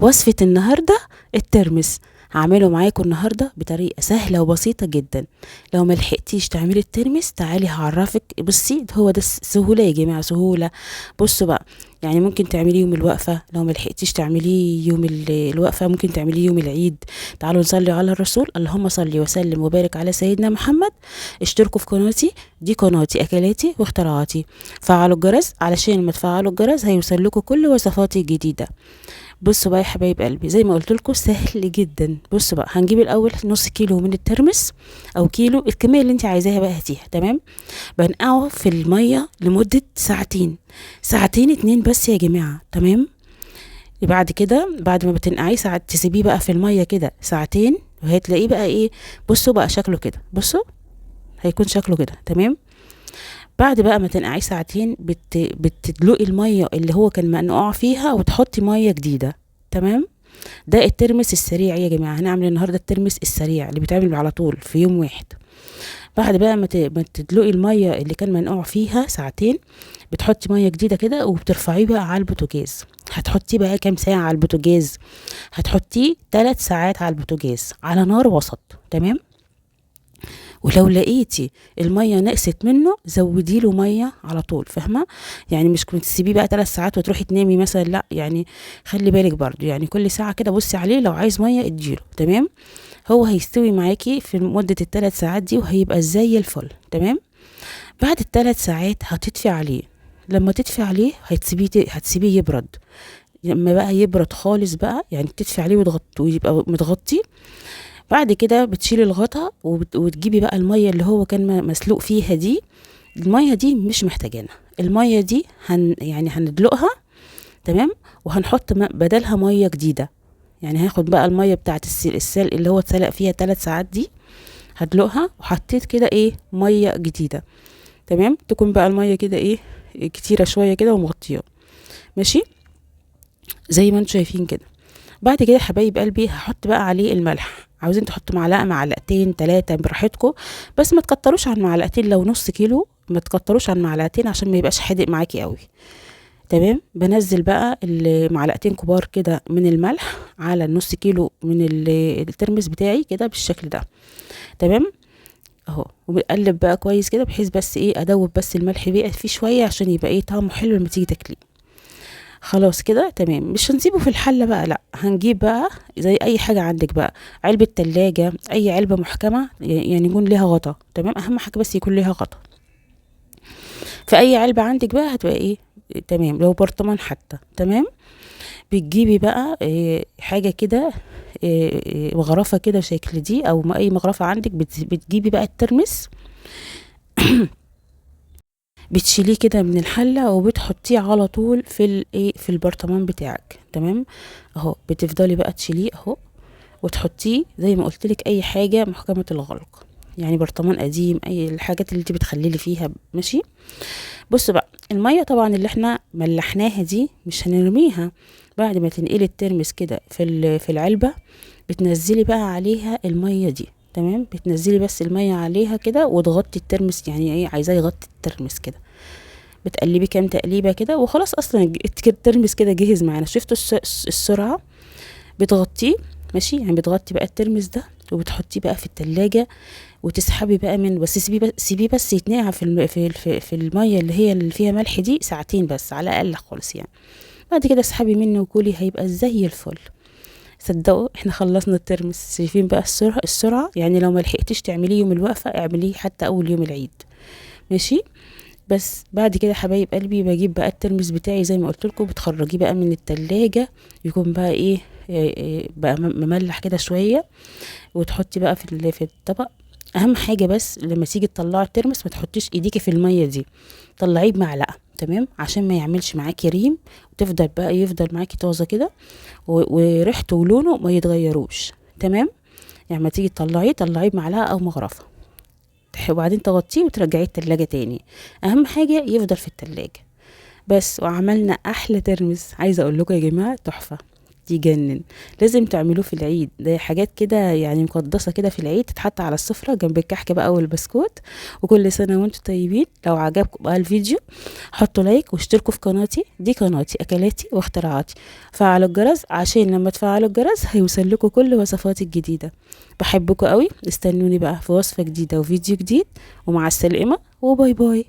وصفة النهاردة الترمس هعمله معاكم النهاردة بطريقة سهلة وبسيطة جدا. لو ما لحقتيش تعملي الترمس تعالي هعرفك. بصي هو ده سهولة يا جماعة، سهولة. بصوا بقى، يعني ممكن تعمليه يوم الوقفة، لو ما لحقتيش تعمليه يوم الوقفة ممكن تعمليه يوم العيد. تعالوا نصلي على الرسول، اللهم صل وسلم وبارك على سيدنا محمد. اشتركوا في قناتي، دي قناتي اكلاتي واختراعاتي. فعلوا الجرس علشان ما تفعلوا الجرس هيوصل لكم كل وصفاتي الجديدة. بصوا بقى يا حبايب قلبي، زي ما قلت لكم سهل جدا. بصوا بقى، هنجيب الاول نص كيلو من الترمس او كيلو، الكميه اللي انت عايزاها بقى هاتيها. تمام. بنقعه في الميه لمده ساعتين، ساعتين اتنين بس يا جماعه. تمام. بعد كده، بعد ما بتنقعيه ساعه تسيبيه بقى في الميه كده ساعتين، وهتلاقيه بقى ايه. بصوا بقى شكله كده، بصوا هيكون شكله كده. تمام. بعد بقى ما تنقعيه ساعتين بتدلقي الميه اللي هو كان منقوع فيها وتحطي ميه جديده. تمام. ده الترمس السريع يا جماعه، هنعمل النهارده الترمس السريع اللي بيتعمل على طول في يوم واحد. بعد بقى ما تدلقي الميه اللي كان منقوع فيها ساعتين، بتحطي ميه جديده كده وبترفعيه بقى على البوتاجاز. هتحطيه بقى كام ساعه على البوتاجاز؟ هتحطيه 3 ساعات على البوتاجاز على نار وسط. تمام. ولو لقيتي الميه نقصت منه زودي له ميه على طول، فاهمه؟ يعني مش كنت تسيبيه بقى 3 ساعات وتروحي تنامي مثلا، لا يعني خلي بالك برضو، يعني كل ساعه كده بصي عليه، لو عايز ميه اديله. تمام. هو هيستوي معاكي في مده الثلاث ساعات دي وهيبقى زي الفل. تمام. بعد الثلاث ساعات هتطفي عليه. لما تطفي عليه هتسيبيه يبرد. لما بقى يبرد خالص بقى، يعني تطفي عليه ويبقى متغطي. بعد كده بتشيلي الغطا وتجيبي بقى الميه اللي هو كان مسلوق فيها دي. الميه دي مش محتاجينها، الميه دي يعني هندلقها. تمام. وهنحط بدلها ميه جديده. يعني هاخد بقى الميه بتاعت السلق اللي هو اتسلق فيها 3 ساعات دي، هدلقها وحطيت كده ايه ميه جديده. تمام. تكون بقى الميه كده ايه كتيره شويه كده ومغطيه. ماشي، زي ما انتم شايفين كده. بعد كده حبايب قلبي هحط بقى عليه الملح. عاوزين تحطوا معلقه معلقتين 3 براحتكم، بس ما تكتروش عن معلقتين. لو نص كيلو ما تكتروش عن معلقتين عشان ما يبقاش حادق معاكي قوي. تمام. بنزل بقى المعلقتين كبار كده من الملح على النص كيلو من الترمس بتاعي كده بالشكل ده. تمام اهو. وبقلب بقى كويس كده بحيث بس ايه ادوب بس الملح بقى فيه شويه عشان يبقى ايه طعمه حلو لما تيجي تاكليه. خلاص كده تمام. مش هنسيبه في الحلة بقى، لا هنجيب بقى زي اي حاجة عندك بقى، علبة تلاجة، اي علبة محكمة يعني يكون ليها غطا. تمام. اهم حاجة بس يكون ليها غطا. في اي علبة عندك بقى هتبقى ايه تمام. لو برطمان حتى تمام. بتجيبي بقى إيه حاجة كده، مغرفة كده شكل دي او اي مغرفة عندك، بتجيبي بقى الترمس بتشيليه كده من الحله وبتحطيه على طول في الايه في البرطمان بتاعك. تمام اهو. بتفضلي بقى تشيليه اهو وتحطيه زي ما قلت لك اي حاجه محكمه الغلق، يعني برطمان قديم، اي الحاجات اللي انت بتخللي فيها. ماشي. بص بقى، الميه طبعا اللي احنا ملحناها دي مش هنرميها. بعد ما تنقلي الترمس كده في العلبه بتنزلي بقى عليها الميه دي. تمام. بتنزلي بس الميه عليها كده وتغطي الترمس، يعني ايه عايزاه يغطي الترمس كده. بتقلبي كام تقليبه كده وخلاص. اصلا الترمس كده جهز معانا. شفتوا السرعه؟ بتغطيه. ماشي. يعني بتغطي بقى الترمس ده وبتحطيه بقى في التلاجة وتسحبي بقى من، بس سيبيه بس يتنقع في الميه اللي هي اللي فيها ملح دي ساعتين بس على الاقل خالص يعني. بعد كده اسحبي منه وكلي هيبقى زي الفل. صدقوا احنا خلصنا الترمس. شايفين بقى السرعه؟ يعني لو ما لحقتيش تعمليه يوم الوقفه اعمليه حتى اول يوم العيد. ماشي. بس بعد كده حبايب قلبي بجيب بقى الترمس بتاعي زي ما قلت لكم، بتخرجيه بقى من التلاجة يكون بقى ايه بقى مملح كده شويه، وتحطي بقى في الطبق. اهم حاجه بس لما تيجي تطلعي الترمس ما تحطيش ايديكي في الميه دي، طلعيه بمعلقه. تمام. عشان ما يعملش معاكي ريم، وتفضل بقى يفضل معاكي طازه كده وريحته ولونه ما يتغيروش. تمام. يعني ما تيجي طلعيه بمعلقه او مغرفه، وبعدين تغطيه وترجعيه التلاجة تاني. اهم حاجة يفضل في التلاجة بس. وعملنا احلى ترمس، عايزة اقول لكم يا جماعة تحفة. يجنن. لازم تعملوه في العيد، ده حاجات كده يعني مقدسة كده في العيد، تتحط على السفرة جنب الكحك بقى والبسكوت. وكل سنة وانتم طيبين. لو عجبكم بقى الفيديو حطوا لايك واشتركوا في قناتي، دي قناتي اكلاتي واختراعاتي. فعلوا الجرس عشان لما تفعلوا الجرس هيوصل لكم كل وصفاتي الجديدة. بحبكم قوي، استنوني بقى في وصفة جديدة وفيديو جديد. ومع السلامة وباي باي.